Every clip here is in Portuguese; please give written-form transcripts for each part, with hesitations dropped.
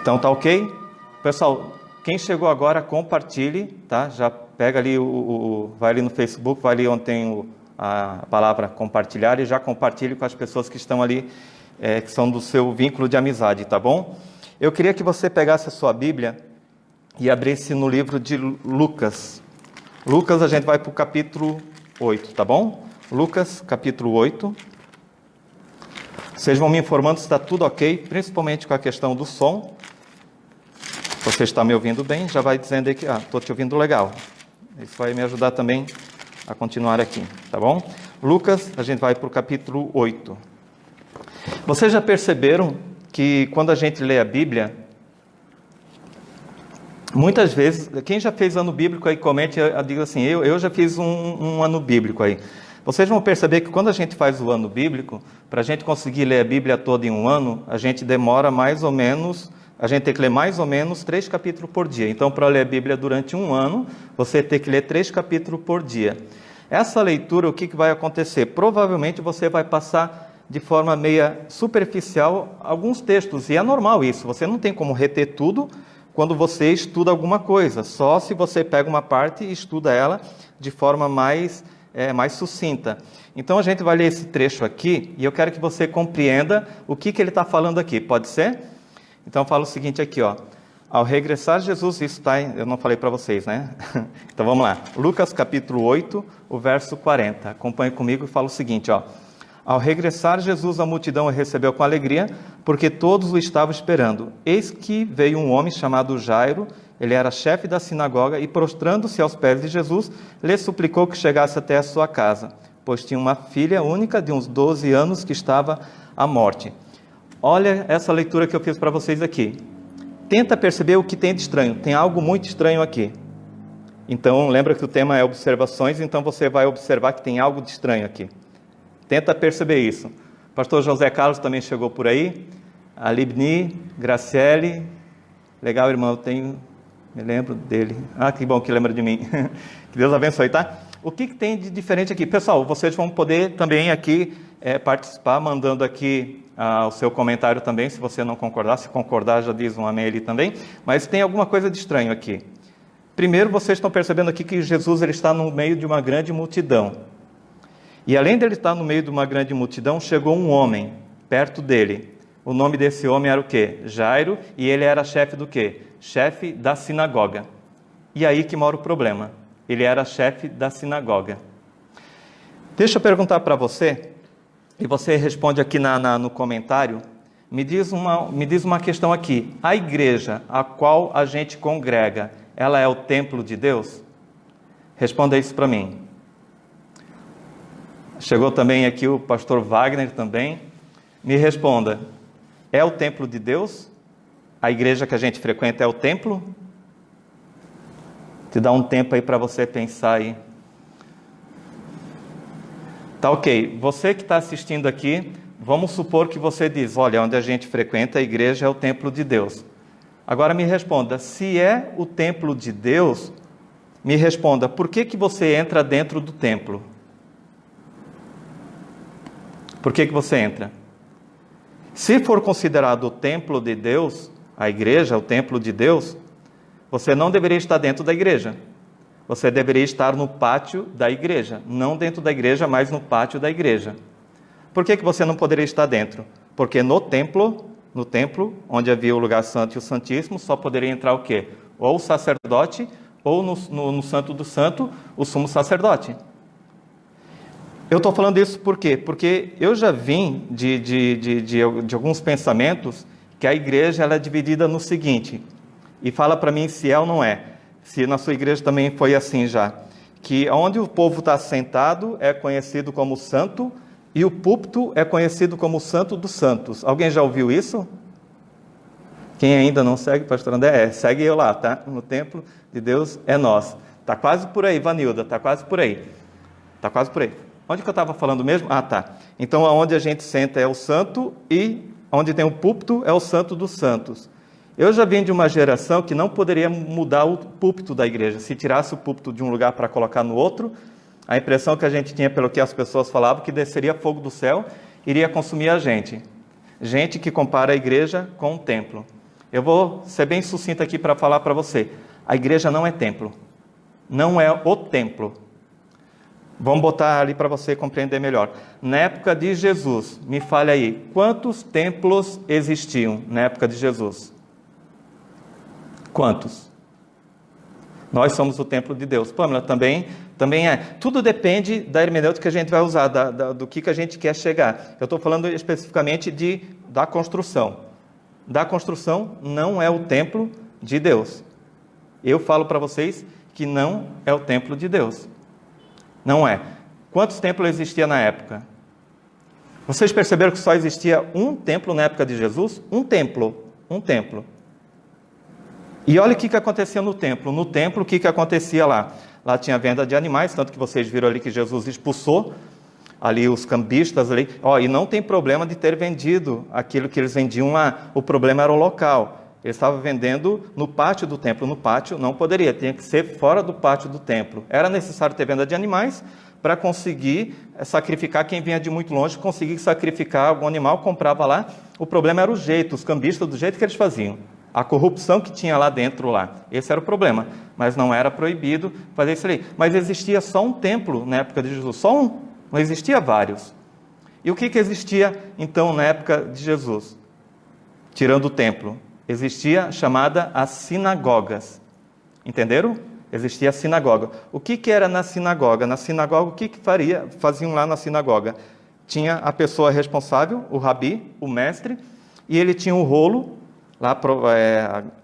Então tá ok? Pessoal, quem chegou agora, compartilhe, tá? Já pega ali, vai ali no Facebook, vai ali onde tem a palavra compartilhar e já compartilhe com as pessoas que estão ali, que são do seu vínculo de amizade, tá bom? Eu queria que você pegasse a sua Bíblia e abrisse no livro de Lucas. Lucas, a gente vai para o capítulo 8, tá bom? Lucas, capítulo 8. Vocês vão me informando se está tudo ok, principalmente com a questão do som. Você está me ouvindo bem, já vai dizendo aí que estou te ouvindo legal. Isso vai me ajudar também a continuar aqui, tá bom? Lucas, a gente vai para o capítulo 8. Vocês já perceberam que quando a gente lê a Bíblia, muitas vezes, quem já fez ano bíblico aí, comente, diga assim, eu já fiz um ano bíblico aí. Vocês vão perceber que quando a gente faz o ano bíblico, para a gente conseguir ler a Bíblia toda em um ano, a gente demora mais ou menos... A gente tem que ler mais ou menos 3 capítulos por dia. Então, para ler a Bíblia durante um ano, você tem que ler 3 capítulos por dia. Essa leitura, o que vai acontecer? Provavelmente você vai passar de forma meia superficial alguns textos. E é normal isso. Você não tem como reter tudo quando você estuda alguma coisa. Só se você pega uma parte e estuda ela de forma mais sucinta. Então, a gente vai ler esse trecho aqui e eu quero que você compreenda o que ele está falando aqui. Pode ser? Então, fala o seguinte aqui, ó. Ao regressar Jesus, isso está, eu não falei para vocês, né? Então, vamos lá. Lucas, capítulo 8, o verso 40. Acompanhe comigo e fala o seguinte, ó. Ao regressar Jesus, a multidão o recebeu com alegria, porque todos o estavam esperando. Eis que veio um homem chamado Jairo, ele era chefe da sinagoga, e prostrando-se aos pés de Jesus, lhe suplicou que chegasse até a sua casa, pois tinha uma filha única de uns 12 anos que estava à morte. Olha essa leitura que eu fiz para vocês aqui. Tenta perceber o que tem de estranho. Tem algo muito estranho aqui. Então, lembra que o tema é observações, então você vai observar que tem algo de estranho aqui. Tenta perceber isso. O pastor José Carlos também chegou por aí. A Libni, Graciele. Legal, irmão, me lembro dele. Que bom que lembra de mim. Que Deus abençoe, tá? O que tem de diferente aqui? Pessoal, vocês vão poder também aqui participar, mandando aqui o seu comentário também, se você não concordar. Se concordar, já diz um amém ali também. Mas tem alguma coisa de estranho aqui. Primeiro, vocês estão percebendo aqui que Jesus ele está no meio de uma grande multidão. E além dele estar no meio de uma grande multidão, chegou um homem perto dele. O nome desse homem era o quê? Jairo, e ele era chefe do quê? Chefe da sinagoga. E aí que mora o problema. Ele era chefe da sinagoga. Deixa eu perguntar para você, e você responde aqui no comentário, me diz uma questão aqui. A igreja a qual a gente congrega, ela é o templo de Deus? Responda isso para mim. Chegou também aqui o pastor Wagner também. Me responda, é o templo de Deus? A igreja que a gente frequenta é o templo? Te dá um tempo aí para você pensar aí. Tá ok. Você que está assistindo aqui, vamos supor que você diz, olha, onde a gente frequenta, a igreja é o templo de Deus. Agora me responda, se é o templo de Deus, me responda, por que você entra dentro do templo? Por que você entra? Se for considerado o templo de Deus, a igreja, o templo de Deus, você não deveria estar dentro da igreja. Você deveria estar no pátio da igreja. Não dentro da igreja, mas no pátio da igreja. Por que você não poderia estar dentro? Porque no templo, onde havia o lugar santo e o santíssimo, só poderia entrar o quê? Ou o sacerdote, ou no santo do santo, o sumo sacerdote. Eu estou falando isso por quê? Porque eu já vim de alguns pensamentos que a igreja ela é dividida no seguinte, e fala para mim se é ou não é, se na sua igreja também foi assim já, que onde o povo está sentado é conhecido como santo, e o púlpito é conhecido como santo dos santos. Alguém já ouviu isso? Quem ainda não segue, pastor André, segue eu lá, tá? No templo de Deus é nós. Está quase por aí, Vanilda, está quase por aí. Está quase por aí. Onde que eu estava falando mesmo? Tá. Então, onde a gente senta é o santo e onde tem o púlpito é o santo dos santos. Eu já vim de uma geração que não poderia mudar o púlpito da igreja. Se tirasse o púlpito de um lugar para colocar no outro, a impressão que a gente tinha, pelo que as pessoas falavam, que desceria fogo do céu, iria consumir a gente. Gente que compara a igreja com o templo. Eu vou ser bem sucinto aqui para falar para você. A igreja não é templo. Não é o templo. Vamos botar ali para você compreender melhor. Na época de Jesus, me fale aí, quantos templos existiam na época de Jesus? Quantos? Nós somos o templo de Deus. Pâmela, também é. Tudo depende da hermenêutica que a gente vai usar, do que a gente quer chegar. Eu estou falando especificamente da construção. Da construção não é o templo de Deus. Eu falo para vocês que não é o templo de Deus. Não é. Quantos templos existiam na época? Vocês perceberam que só existia um templo na época de Jesus? Um templo. E olha o que acontecia no templo. No templo, o que acontecia lá? Lá tinha venda de animais, tanto que vocês viram ali que Jesus expulsou ali os cambistas ali. E não tem problema de ter vendido aquilo que eles vendiam lá. O problema era o local. Eles estavam vendendo no pátio do templo. No pátio não poderia, tinha que ser fora do pátio do templo. Era necessário ter venda de animais para conseguir sacrificar quem vinha de muito longe, conseguir sacrificar algum animal, comprava lá. O problema era o jeito, os cambistas, do jeito que eles faziam. A corrupção que tinha lá dentro lá. Esse era o problema. Mas não era proibido fazer isso ali. Mas existia só um templo na época de Jesus. Só um. Não existia vários. E o que existia então na época de Jesus? Tirando o templo. Existia chamada as sinagogas. Entenderam? Existia a sinagoga. O que era na sinagoga? Na sinagoga, o que faziam lá na sinagoga? Tinha a pessoa responsável, o rabi, o mestre, e ele tinha o rolo. Lá,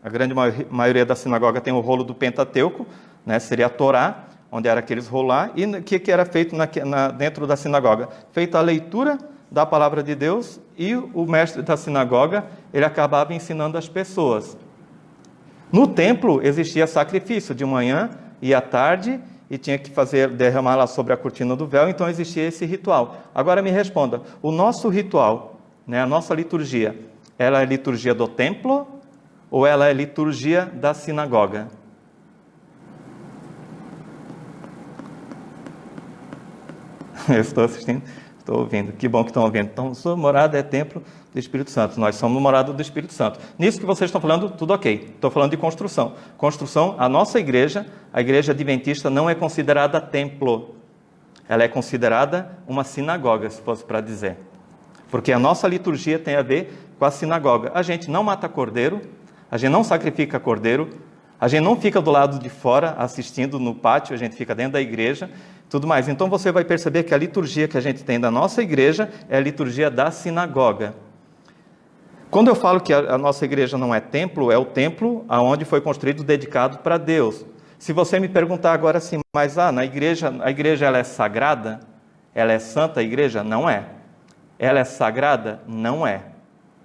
a grande maioria da sinagoga tem o rolo do Pentateuco, né? Seria a Torá, onde era aqueles rolar. E o que era feito dentro da sinagoga? Feita a leitura da palavra de Deus, e o mestre da sinagoga, ele acabava ensinando as pessoas. No templo existia sacrifício de manhã e à tarde, e tinha que derramar lá sobre a cortina do véu, então existia esse ritual. Agora me responda, o nosso ritual, né, a nossa liturgia, ela é liturgia do templo ou ela é liturgia da sinagoga? Eu estou assistindo. Estou ouvindo, que bom que estão ouvindo. Então, sua morada é templo do Espírito Santo. Nós somos morada do Espírito Santo. Nisso que vocês estão falando, tudo ok. Estou falando de construção. Construção, a nossa igreja, a igreja adventista, não é considerada templo. Ela é considerada uma sinagoga, se fosse para dizer. Porque a nossa liturgia tem a ver com a sinagoga. A gente não mata cordeiro, a gente não sacrifica cordeiro, a gente não fica do lado de fora assistindo no pátio, a gente fica dentro da igreja, tudo mais. Então você vai perceber que a liturgia que a gente tem da nossa igreja é a liturgia da sinagoga. Quando eu falo que a nossa igreja não é o templo onde foi construído, dedicado para Deus. Se você me perguntar agora assim, mas a igreja ela é sagrada? Ela é santa a igreja? Não é. Ela é sagrada? Não é.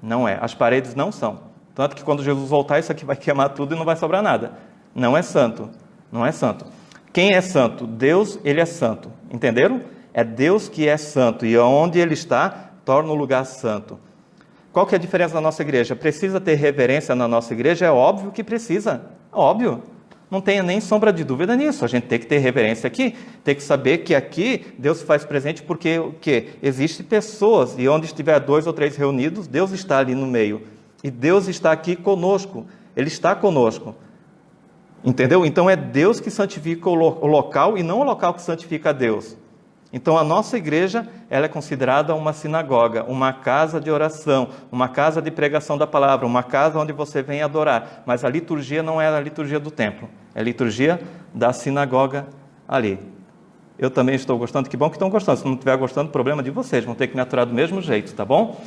Não é. As paredes não são. Tanto que quando Jesus voltar, isso aqui vai queimar tudo e não vai sobrar nada. Não é santo. Não é santo. Quem é santo? Deus, ele é santo. Entenderam? É Deus que é santo. E onde ele está, torna o lugar santo. Qual que é a diferença da nossa igreja? Precisa ter reverência na nossa igreja? É óbvio que precisa. Óbvio. Não tenha nem sombra de dúvida nisso. A gente tem que ter reverência aqui. Tem que saber que aqui Deus se faz presente porque o quê? Existem pessoas. E onde estiver 2 ou 3 reunidos, Deus está ali no meio. E Deus está aqui conosco. Ele está conosco. Entendeu? Então é Deus que santifica o local e não o local que santifica a Deus. Então a nossa igreja, ela é considerada uma sinagoga, uma casa de oração, uma casa de pregação da palavra, uma casa onde você vem adorar. Mas a liturgia não é a liturgia do templo, é a liturgia da sinagoga ali. Eu também estou gostando, que bom que estão gostando. Se não estiver gostando, problema de vocês, vão ter que me aturar do mesmo jeito, tá bom?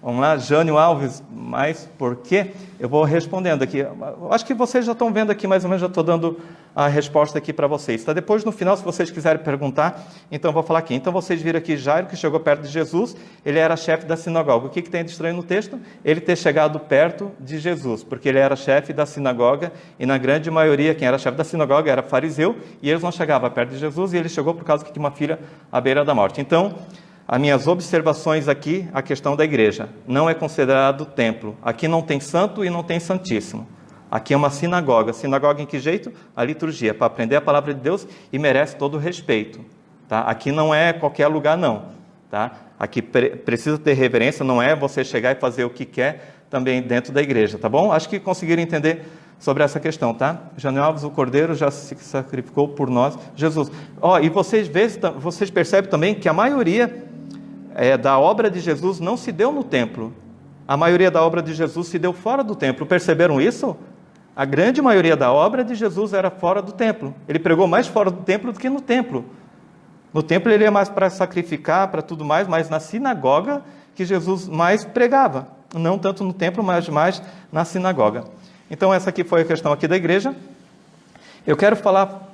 Vamos lá, Jânio Alves, mas por quê? Eu vou respondendo aqui. Eu acho que vocês já estão vendo aqui, mais ou menos, já estou dando a resposta aqui para vocês. Tá? Depois, no final, se vocês quiserem perguntar, então eu vou falar aqui. Então, vocês viram aqui Jairo, que chegou perto de Jesus, ele era chefe da sinagoga. O que tem de estranho no texto? Ele ter chegado perto de Jesus, porque ele era chefe da sinagoga, e na grande maioria, quem era chefe da sinagoga era fariseu, e eles não chegavam perto de Jesus, e ele chegou por causa que tinha uma filha à beira da morte. Então, as minhas observações aqui, a questão da igreja. Não é considerado templo. Aqui não tem santo e não tem santíssimo. Aqui é uma sinagoga. Sinagoga em que jeito? A liturgia, para aprender a palavra de Deus e merece todo o respeito. Tá? Aqui não é qualquer lugar, não. Tá? Aqui precisa ter reverência, não é você chegar e fazer o que quer. também dentro da igreja, tá bom? Acho que conseguiram entender sobre essa questão, tá? Jânio Alves, o Cordeiro já se sacrificou por nós, Jesus. E vocês percebem também que a maioria da obra de Jesus não se deu no templo. A maioria da obra de Jesus se deu fora do templo. Perceberam isso? A grande maioria da obra de Jesus era fora do templo. Ele pregou mais fora do templo do que no templo. No templo ele ia mais para sacrificar, para tudo mais, mas na sinagoga que Jesus mais pregava. Não tanto no templo, mas mais na sinagoga. Então essa aqui foi a questão aqui da igreja. Eu quero falar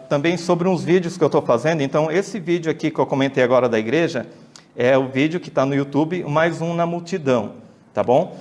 também sobre uns vídeos que eu estou fazendo. Então esse vídeo aqui que eu comentei agora da igreja é o vídeo que está no YouTube, mais um na multidão, tá bom?